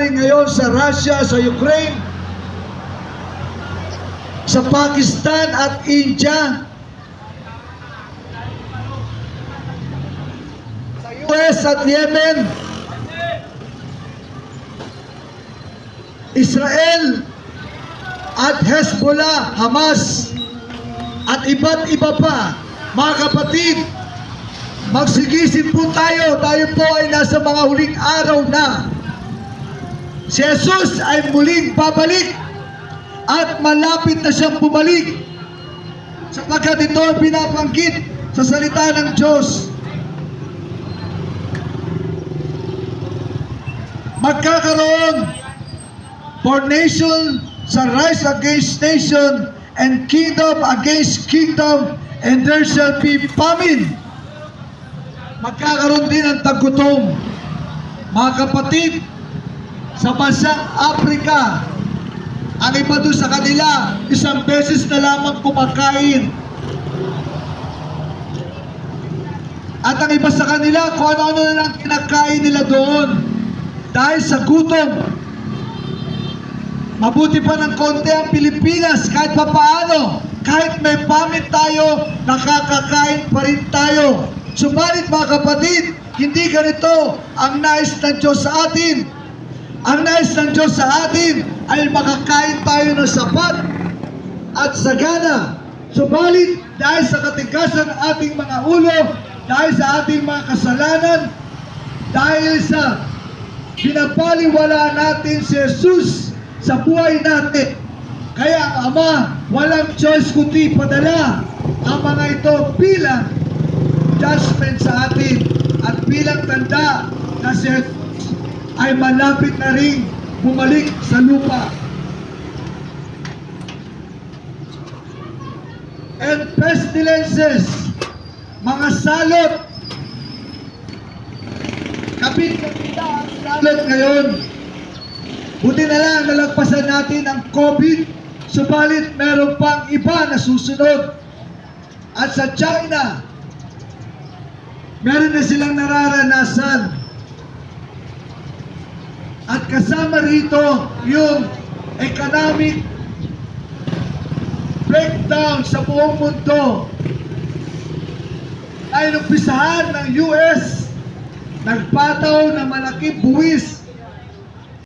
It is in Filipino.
nangyayari ngayon sa Russia, sa Ukraine, sa Pakistan at India, sa US at Yemen, Israel at Hezbollah, Hamas, at iba't iba pa. Mga kapatid, magsigising po tayo. Tayo po ay nasa mga huling araw na. Si Jesus ay muling babalik at malapit na siyang bumalik, sapagkat ito ang binabanggit sa salita ng Diyos. Magkakaroon for nation sa rise against nation and kingdom against kingdom, and there shall be famine. Magkakaroon din ng taggutom. Mga kapatid, sa bansang Africa, ang iba doon sa kanila, isang beses na lamang kumakain. At ang iba sa kanila, kung ano-ano na lang kinakain nila doon. Dahil sa gutom. Mabuti pa ng konti ang Pilipinas, kahit pa paano. Kahit may pamit tayo, nakakakain pa rin tayo. Subalit mga kapatid, hindi ganito ang nais ng Diyos sa atin. Ang nais ng Diyos sa atin ay makakain tayo ng sapat at sagana. Subalit, dahil sa katigasan ng ating mga ulo, dahil sa ating mga kasalanan, dahil sa pinapaliwala natin si Jesus sa buhay natin, kaya ang Ama walang choice kundi padala ang mga ito bilang judgment sa atin at bilang tanda na si Jesus ay malapit na ring bumalik sa lupa. And pestilences, mga salot, kapit-kapita ang salot ngayon. Buti na lang nalagpasan natin ang COVID, subalit meron pang iba na susunod. At sa China, meron na silang nararanasan. At kasama rito yung economic breakdown sa buong mundo. Ay numpisahan ng US, nagpataw na malaking buwis